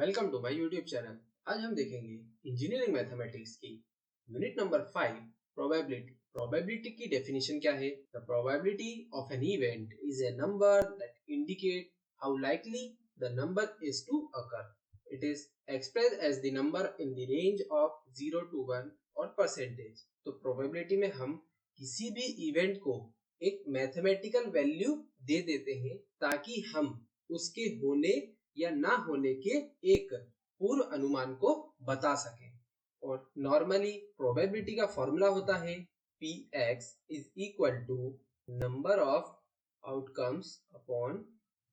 Welcome to my YouTube channel. आज हम देखेंगे इंजीनियरिंग मैथमेटिक्स की यूनिट नंबर 5 प्रोबेबिलिटी। प्रोबेबिलिटी की डेफिनेशन क्या है? The probability of an event is a number that indicate how likely the number is to occur. It is expressed as the number in the range of 0 to 1 और percentage. तो probability में हम किसी भी event को एक mathematical value दे देते हैं ताकि हम उसके होने या ना होने के एक पूर्व अनुमान को बता सके। और नॉर्मली प्रोबेबिलिटी का फॉर्मूला होता है Px is equal to number of outcomes upon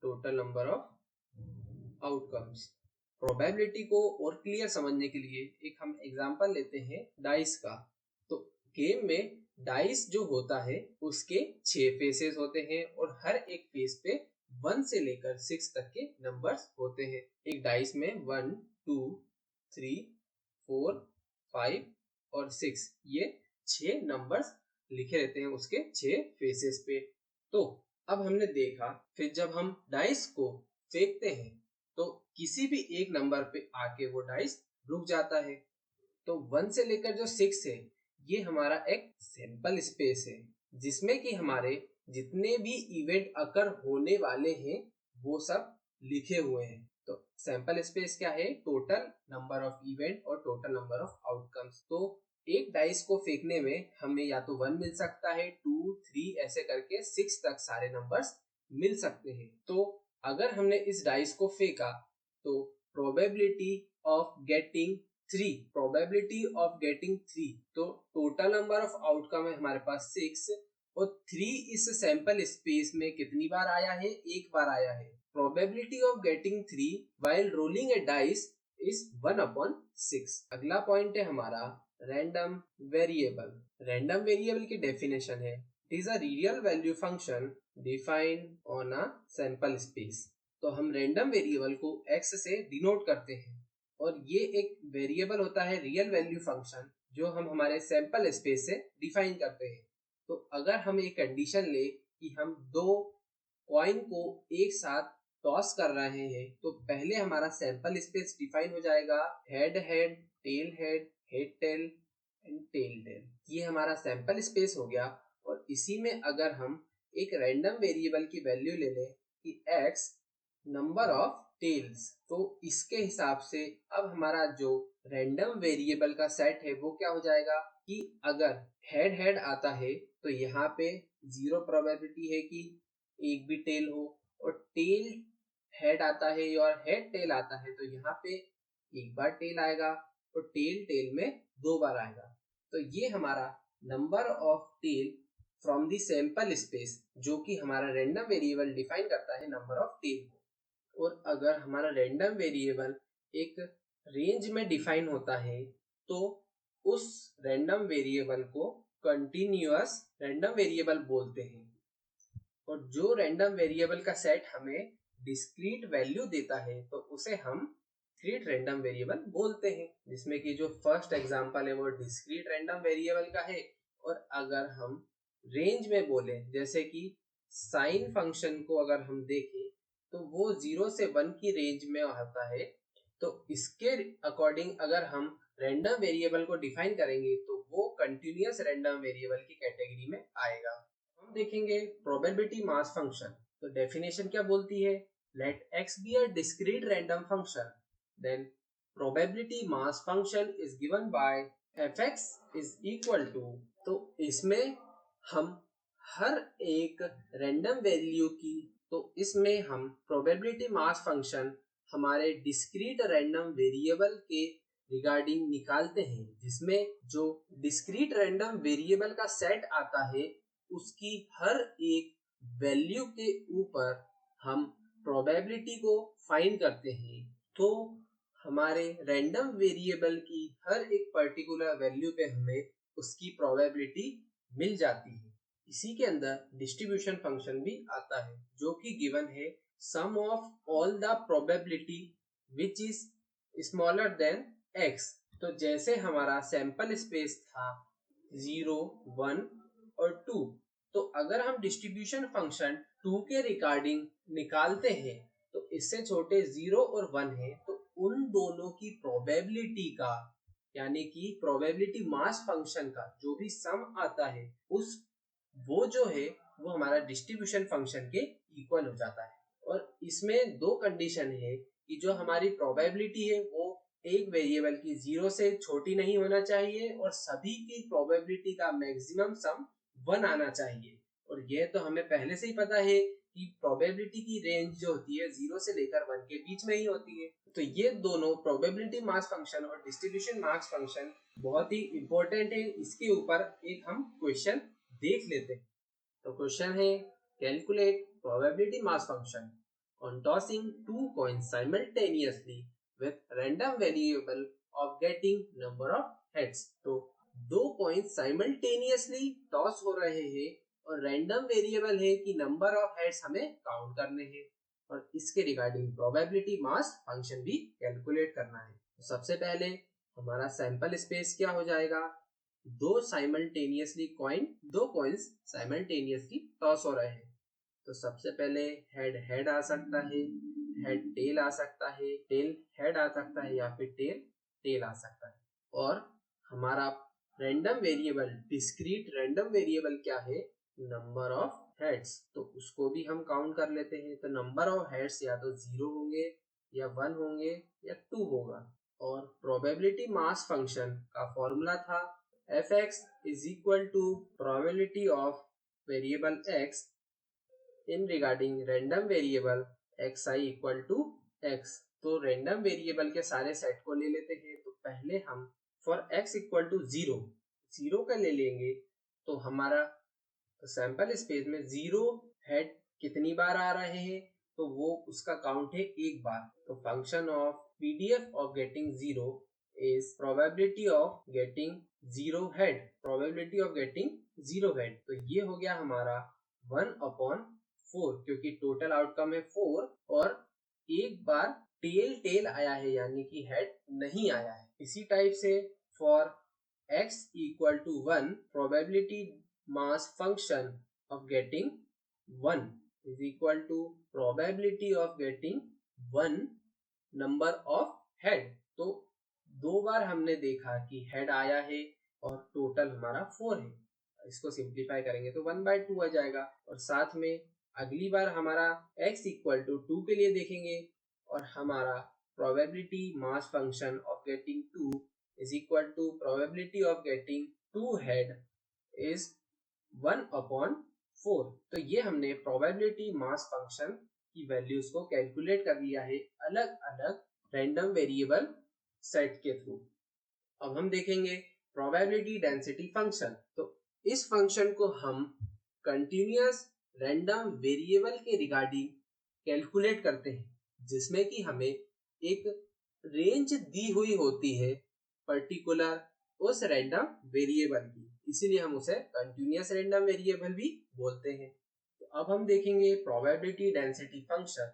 total number of outcomes. Probability को और क्लियर समझने के लिए एक हम एग्जांपल लेते हैं डाइस का। तो गेम में डाइस जो होता है उसके 6 फेसेस होते हैं और हर एक फेस पे 1 से लेकर 6 तक के नंबर्स होते हैं। एक डाइस में 1, 2, 3, 4, 5 और 6 ये 6 नंबर्स लिखे रहते हैं उसके 6 फेसेस पे। तो अब हमने देखा फिर जब हम डाइस को फेंकते हैं तो किसी भी एक नंबर पे आके वो डाइस रुक जाता है। तो 1 से लेकर जो 6 है ये हमारा एक सैंपल स्पेस है जिसमें कि हमारे जितने भी इवेंट अकर होने वाले हैं वो सब लिखे हुए हैं। तो सैंपल स्पेस क्या है? टोटल नंबर ऑफ इवेंट और टोटल नंबर ऑफ आउटकम्स। तो एक डाइस को फेंकने में हमें या तो 1 मिल सकता है, 2, 3 ऐसे करके 6 तक सारे नंबर्स मिल सकते हैं। तो अगर हमने इस डाइस को फेंका तो प्रोबेबिलिटी ऑफ गेटिंग 3 तो टोटल नंबर ऑफ आउटकम है हमारे पास 6 और 3 इस सैंपल स्पेस में कितनी बार आया है? एक बार आया है। Probability of getting 3 while rolling A dice is 1/6। अगला पॉइंट है हमारा रैंडम वेरिएबल। रैंडम वेरिएबल की डेफिनेशन है it is a real value function defined on a sample space. तो हम रैंडम वेरिएबल को x से डिनोट करते हैं और ये एक वेरिएबल होता है रियल वैल्यू फंक्शन जो हम हमारे सैंपल स्पेस से डिफाइन करते हैं। तो अगर हम एक कंडीशन ले कि हम दो कॉइन को एक साथ टॉस कर रहे हैं तो पहले हमारा सैंपल स्पेस डिफाइन हो जाएगा head head, tail head, head tail and tail tail. ये हमारा सैंपल स्पेस हो गया। और इसी में अगर हम एक रैंडम वेरिएबल की वैल्यू ले लें कि x नंबर ऑफ टेल्स, तो इसके हिसाब से अब हमारा जो रैंडम वेरिएबल का सेट है वो क्या हो जाएगा कि अगर हेड हेड आता है तो यहाँ पे 0 प्रोबेबिलिटी है कि एक भी टेल हो, और टेल हेड आता है और हेड टेल आता है तो यहाँ पे एक बार टेल आएगा और टेल टेल में 2 बार आएगा। तो ये हमारा number of tail from the sample space जो कि हमारा रैंडम वेरिएबल डिफाइन करता है नंबर ऑफ टेल को। और अगर हमारा रैंडम वेरिएबल एक रेंज में डिफाइन होता है तो उस रैंडम वेरिएबल को कंटिन्यूअस रैंडम वेरिएबल बोलते हैं। और जो रैंडम वेरिएबल का सेट हमें डिस्क्रीट वैल्यू देता है तो उसे हम डिस्क्रीट रैंडम वेरिएबल बोलते हैं। जिसमें कि जो फर्स्ट एग्जांपल है वो डिस्क्रीट रैंडम वेरिएबल का है। और अगर हम रेंज में बोले जैसे कि साइन फंक्शन को अगर हम देखें तो वो 0 से 1 की रेंज में आता है। तो इसके अकॉर्डिंग अगर हम रैंडम वेरिएबल को डिफाइन करेंगे तो वो कंटिन्यूअस रैंडम वेरिएबल की कैटेगरी में आएगा। हम देखेंगे प्रोबेबिलिटी मास फंक्शन। तो डेफिनेशन क्या बोलती है? Let x be a discrete random function then probability mass function is given by fx is equal to. तो इसमें हम हर एक रैंडम वैल्यू की, तो इसमें हम प्रोबेबिलिटी मास फंक्शन हमारे डिस्क्रीट रैंडम वेरिएबल के रिगार्डिंग निकालते हैं। जिसमें जो डिस्क्रीट रैंडम वेरिएबल का सेट आता है उसकी हर एक वैल्यू के ऊपर हम प्रोबेबिलिटी को फाइंड करते हैं। तो हमारे रैंडम वेरिएबल की हर एक पर्टिकुलर वैल्यू पे हमें उसकी प्रोबेबिलिटी मिल जाती है। इसी के अंदर डिस्ट्रीब्यूशन फंक्शन भी आता है जो कि गिवन है sum of all the probability which is smaller than x। तो जैसे हमारा सैंपल स्पेस था 0, 1 और 2, तो अगर हम डिस्ट्रीब्यूशन फंक्शन 2 के रिगार्डिंग निकालते हैं तो इससे छोटे 0 और 1 है तो उन दोनों की प्रोबेबिलिटी का, यानी कि प्रोबेबिलिटी मास फंक्शन का जो भी सम आता है उस वो जो है वो हमारा डिस्ट्रीब्यूशन फंक्शन के इक्वल हो जाता है। और इसमें दो कंडीशन है कि जो हमारी प्रोबेबिलिटी है वो एक वेरिएबल की 0 से छोटी नहीं होना चाहिए और सभी की प्रोबेबिलिटी का मैक्सिमम सम 1 आना चाहिए। और यह तो हमें पहले से ही पता है कि प्रोबेबिलिटी की रेंज जो होती है 0 से लेकर 1 के बीच में ही होती है। तो ये दोनों प्रोबेबिलिटी मास फंक्शन और डिस्ट्रीब्यूशन मास फंक्शन बहुत ही इंपॉर्टेंट है। इसके ऊपर एक हम क्वेश्चन देख लेते हैं। तो क्वेश्चन है, calculate probability mass function on tossing two coins simultaneously with random variable of getting number of heads. तो दो कॉइन्स साइमल्टेनियसली टॉस हो रहे हैं और रैंडम वेरिएबल है कि नंबर ऑफ हेड्स हमें काउंट करने हैं और इसके रिगार्डिंग प्रोबेबिलिटी मास फंक्शन भी कैलकुलेट करना है। तो सबसे पहले हमारा सैंपल स्पेस क्या हो जाएगा, दो कॉइन्स साइमल्टेनियसली टॉस हो रहे हैं। तो सबसे पहले हेड हेड आ सकता है, हेड टेल आ सकता है, टेल हेड आ सकता है या फिर टेल टेल आ सकता है। और हमारा random variable, discrete random variable क्या है, नंबर ऑफ हेड्स। तो उसको भी हम काउंट कर लेते हैं। तो नंबर ऑफ हेड्स या तो 0 होंगे या 1 होंगे या 2 होगा। और प्रोबेबिलिटी मास फंक्शन का फॉर्मूला था fx is equal to probability of variable x in regarding random variable xi equal to x। तो रैंडम वेरिएबल के सारे सेट को ले लेते हैं। तो पहले हम फॉर x इक्वल टू 0 का ले लेंगे। तो हमारा सैंपल स्पेस में 0 हेड कितनी बार आ रहे हैं, तो वो उसका काउंट है एक बार। तो function of PDF of getting 0 is probability of getting 0 head, probability of getting 0 head। तो ये हो गया हमारा 1/4 क्योंकि टोटल आउटकम है 4 और एक बार टेल टेल आया है यानी कि हेड नहीं आया है। इसी टाइप से for x equal to 1 probability mass function of getting 1 is equal to probability of getting 1 number of head। तो दो बार हमने देखा कि हेड आया है और टोटल हमारा 4 है। इसको सिंप्लीफाई करेंगे तो 1/2 आ जाएगा। और साथ में अगली बार हमारा x इक्वल टू 2 के लिए देखेंगे और हमारा probability mass function of getting 2 is equal to probability of getting 2 head is 1/4। तो ये हमने प्रोबेबिलिटी मास फंक्शन की वैल्यूज को कैलकुलेट कर लिया है अलग अलग रैंडम वेरिएबल सेट के थ्रू। अब हम देखेंगे प्रोबेबिलिटी डेंसिटी फंक्शन। तो इस फंक्शन को हम कंटिन्यूअस रैंडम वेरिएबल के रिगार्डिंग कैलकुलेट करते हैं, जिसमें कि हमें एक रेंज दी हुई होती है पर्टिकुलर उस रैंडम वेरिएबल की, इसीलिए हम उसे कंटिन्यूअस रैंडम वेरिएबल भी बोलते हैं। तो अब हम देखेंगे प्रोबेबिलिटी डेंसिटी फंक्शन,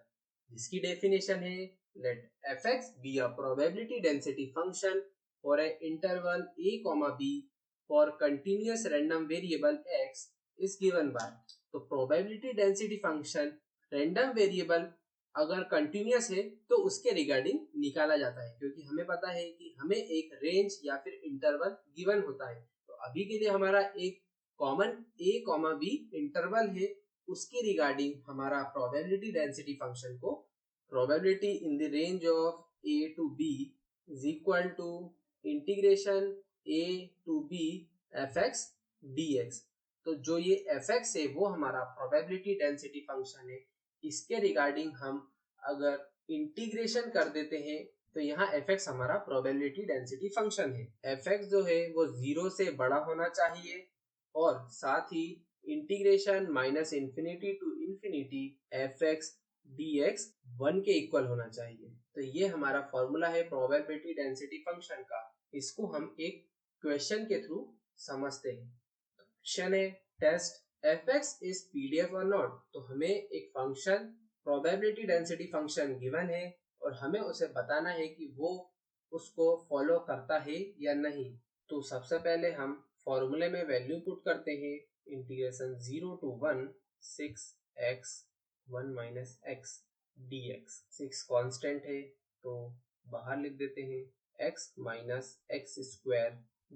जिसकी डेफिनेशन है let fx be a probability density function for a interval a comma b for continuous random variable x is given by। तो probability density function random variable अगर कंटिन्यूअस है तो उसके regarding निकाला जाता है, क्योंकि हमें पता है कि हमें एक रेंज या फिर इंटरवल गिवन होता है। तो अभी के लिए हमारा एक common a comma b interval है, उसके रिगार्डिंग हमारा प्रोबेबिलिटी डेंसिटी फंक्शन को probability in the range of a to b is equal to integration a to b fx dx। तो जो ये fx है वो हमारा probability density function है। इसके रिगार्डिंग हम अगर इंटीग्रेशन कर देते हैं तो यहाँ fx हमारा probability density function है। fx जो है वो 0 से बड़ा होना चाहिए और साथ ही integration minus infinity to infinity fx dx 1 के इक्वल होना चाहिए। तो ये हमारा फॉर्मूला है प्रोबेबिलिटी डेंसिटी फंक्शन का। इसको हम एक क्वेश्चन के थ्रू समझते हैं। क्वेश्चन है टेस्ट fx इज pdf और नॉट। तो हमें एक function probability density function given है और हमें उसे बताना है कि वो उसको फॉलो करता है या नहीं। तो सबसे पहले हम फॉर्मूले में वैल्यू पुट करते हैं, integration 0 to 1 6x 1 minus x dx। 6 constant है तो बाहर लिख देते हैं x minus x square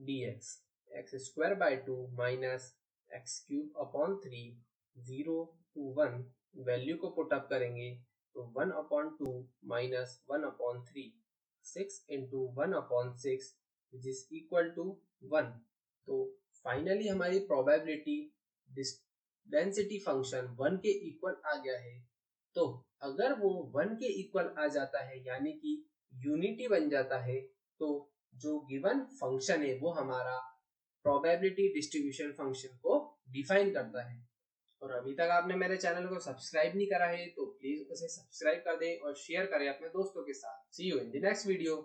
d x square by 2 minus x cube upon 3 0 to 1 value को पुट अप करेंगे तो 1/2 minus 1/3 6 into 1/6 which is equal to 1। तो फाइनली हमारी प्रोबेबिलिटी डेंसिटी फंक्शन 1 के इक्वल आ गया है। तो अगर वो 1 के इक्वल आ जाता है यानी कि यूनिटी बन जाता है, तो जो गिवन फंक्शन है वो हमारा प्रोबेबिलिटी डिस्ट्रीब्यूशन फंक्शन को डिफाइन करता है। और अभी तक आपने मेरे चैनल को सब्सक्राइब नहीं करा है तो प्लीज उसे सब्सक्राइब कर दें और शेयर करें अपने दोस्तों के साथ। See you in the next video.